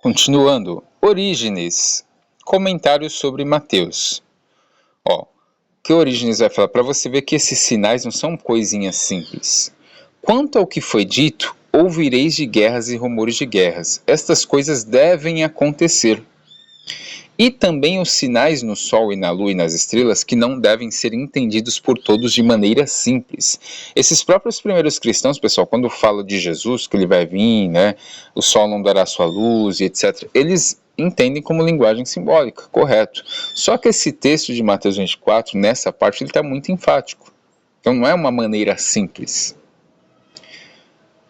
Continuando, Orígenes, comentários sobre Mateus. Ó, que Orígenes vai falar para você ver que esses sinais não são coisinhas simples. Quanto ao que foi dito, ouvireis de guerras e rumores de guerras. Estas coisas devem acontecer. E também os sinais no Sol e na Lua e nas estrelas que não devem ser entendidos por todos de maneira simples. Esses próprios primeiros cristãos, pessoal, quando falam de Jesus, que ele vai vir, né, o Sol não dará sua luz e etc., eles entendem como linguagem simbólica, correto. Só que esse texto de Mateus 24, nessa parte, ele está muito enfático. Então não é uma maneira simples.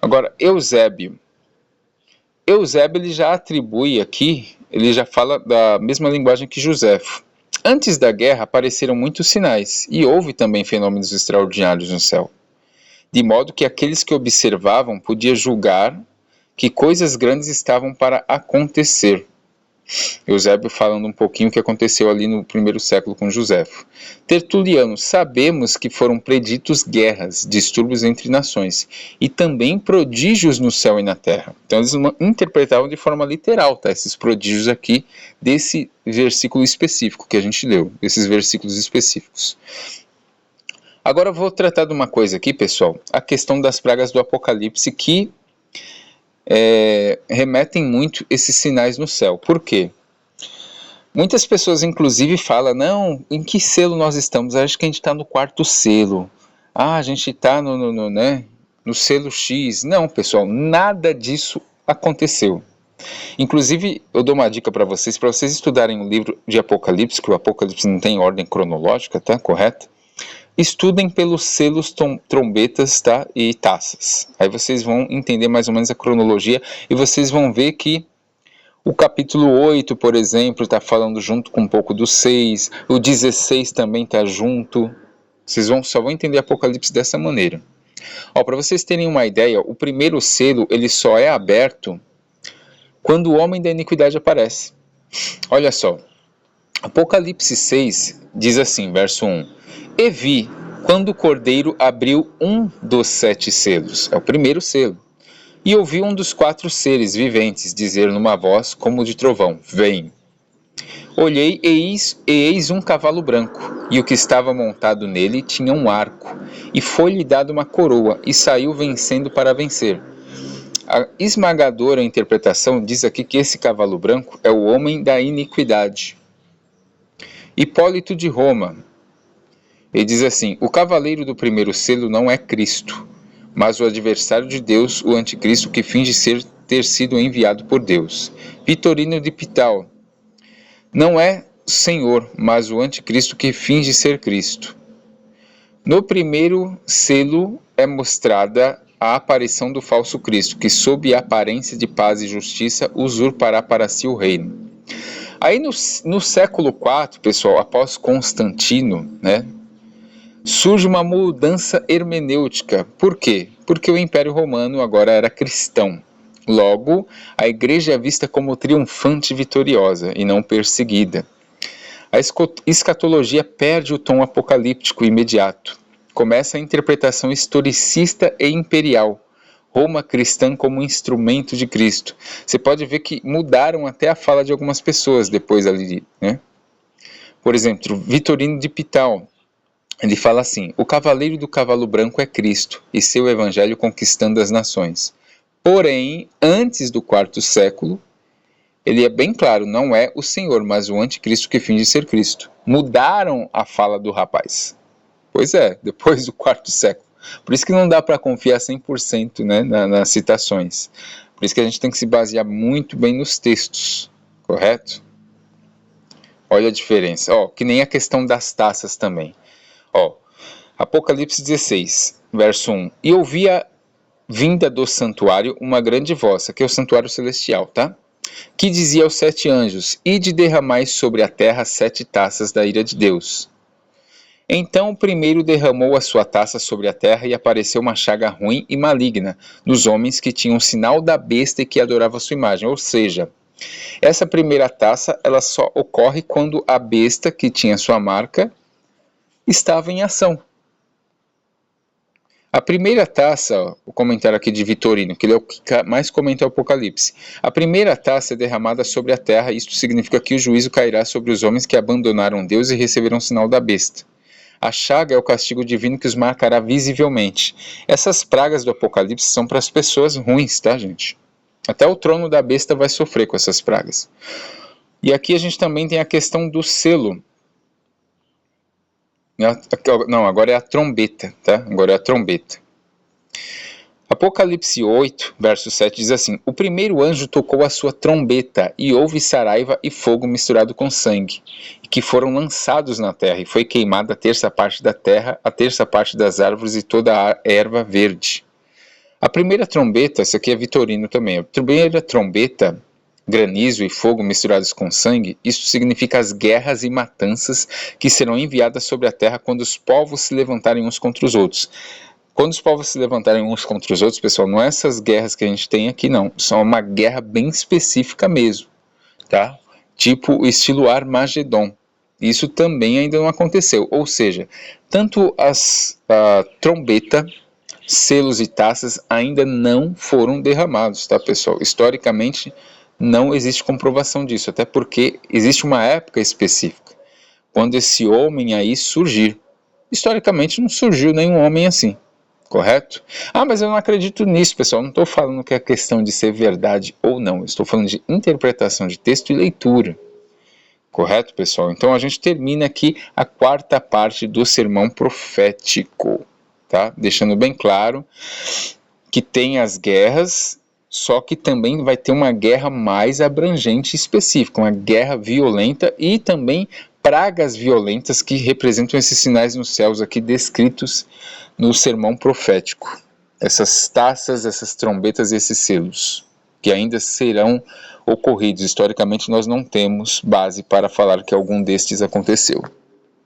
Agora, Eusébio ele já atribui aqui, ele já fala da mesma linguagem que Joséfo. Antes da guerra apareceram muitos sinais, e houve também fenômenos extraordinários no céu, de modo que aqueles que observavam podiam julgar que coisas grandes estavam para acontecer. Eusébio falando um pouquinho o que aconteceu ali no primeiro século com Joséfo. Tertuliano, sabemos que foram preditos guerras, distúrbios entre nações, e também prodígios no céu e na terra. Então eles interpretavam de forma literal, tá, esses prodígios aqui, desse versículo específico que a gente leu, desses versículos específicos. Agora eu vou tratar de uma coisa aqui, pessoal, a questão das pragas do Apocalipse que remetem muito esses sinais no céu. Por quê? Muitas pessoas, inclusive, falam, não, em que selo nós estamos? Acho que a gente está no quarto selo. A gente está no selo X. Não, pessoal, nada disso aconteceu. Inclusive, eu dou uma dica para vocês estudarem o livro de Apocalipse, que o Apocalipse não tem ordem cronológica, tá? Correto? Estudem pelos selos, trombetas, tá? E taças. Aí vocês vão entender mais ou menos a cronologia e vocês vão ver que o capítulo 8, por exemplo, está falando junto com um pouco do 6, o 16 também está junto. Vocês só vão entender Apocalipse dessa maneira. Para vocês terem uma ideia, o primeiro selo ele só é aberto quando o homem da iniquidade aparece. Olha só, Apocalipse 6 diz assim, verso 1: E vi, quando o Cordeiro abriu um dos 7 selos, é o primeiro selo, e ouvi um dos 4 seres viventes dizer numa voz como de trovão, vem. Olhei e eis um cavalo branco, e o que estava montado nele tinha um arco, e foi-lhe dada uma coroa, e saiu vencendo para vencer. A esmagadora interpretação diz aqui que esse cavalo branco é o homem da iniquidade. Hipólito de Roma, ele diz assim, o cavaleiro do primeiro selo não é Cristo, mas o adversário de Deus, o anticristo que finge ter sido enviado por Deus. Vitorino de Pital, não é Senhor, mas o anticristo que finge ser Cristo. No primeiro selo é mostrada a aparição do falso Cristo, que sob a aparência de paz e justiça usurpará para si o reino. Aí no século IV, pessoal, após Constantino, né, surge uma mudança hermenêutica. Por quê? Porque o Império Romano agora era cristão. Logo, a igreja é vista como triunfante e vitoriosa, e não perseguida. A escatologia perde o tom apocalíptico imediato. Começa a interpretação historicista e imperial. Roma cristã como instrumento de Cristo. Você pode ver que mudaram até a fala de algumas pessoas depois ali, né? Por exemplo, Vitorino de Pital, ele fala assim, o cavaleiro do cavalo branco é Cristo, e seu evangelho conquistando as nações. Porém, antes do quarto século, ele é bem claro, não é o Senhor, mas o anticristo que finge ser Cristo. Mudaram a fala do rapaz. Pois é, depois do quarto século. Por isso que não dá para confiar 100%, né, nas citações. Por isso que a gente tem que se basear muito bem nos textos, correto? Olha a diferença. Que nem a questão das taças também. Apocalipse 16, verso 1. E ouvia vinda do santuário uma grande voz, que é o santuário celestial, tá? Que dizia aos 7 anjos, ide derramais sobre a terra 7 taças da ira de Deus. Então o primeiro derramou a sua taça sobre a terra e apareceu uma chaga ruim e maligna nos homens que tinham o sinal da besta e que adoravam a sua imagem. Ou seja, essa primeira taça ela só ocorre quando a besta que tinha sua marca estava em ação. A primeira taça, ó, o comentário aqui de Vitorino, que ele é o que mais comenta o Apocalipse. A primeira taça é derramada sobre a terra, isto significa que o juízo cairá sobre os homens que abandonaram Deus e receberão o sinal da besta. A chaga é o castigo divino que os marcará visivelmente. Essas pragas do Apocalipse são para as pessoas ruins, tá, gente? Até o trono da besta vai sofrer com essas pragas. E aqui a gente também tem a questão do selo. Não, agora é a trombeta, tá? Agora é a trombeta. Apocalipse 8, verso 7 diz assim: O primeiro anjo tocou a sua trombeta, e houve saraiva e fogo misturado com sangue, que foram lançados na terra, e foi queimada a terça parte da terra, a terça parte das árvores e toda a erva verde. A primeira trombeta, essa aqui é Vitorino também, a primeira trombeta, granizo e fogo misturados com sangue, isso significa as guerras e matanças que serão enviadas sobre a terra quando os povos se levantarem uns contra os outros. Quando os povos se levantarem uns contra os outros, pessoal, não é essas guerras que a gente tem aqui, não. São uma guerra bem específica mesmo, tá? Tipo estilo Armagedon. Isso também ainda não aconteceu. Ou seja, tanto a trombeta, selos e taças ainda não foram derramados, tá, pessoal? Historicamente, não existe comprovação disso, até porque existe uma época específica, quando esse homem aí surgir. Historicamente, não surgiu nenhum homem assim. Correto? Ah, mas eu não acredito nisso, pessoal. Não estou falando que é questão de ser verdade ou não. Eu estou falando de interpretação de texto e leitura. Correto, pessoal? Então a gente termina aqui a quarta parte do sermão profético, tá? Deixando bem claro que tem as guerras, só que também vai ter uma guerra mais abrangente e específica, uma guerra violenta e também pragas violentas que representam esses sinais nos céus aqui descritos no sermão profético. Essas taças, essas trombetas e esses selos, que ainda serão ocorridos. Historicamente, nós não temos base para falar que algum destes aconteceu.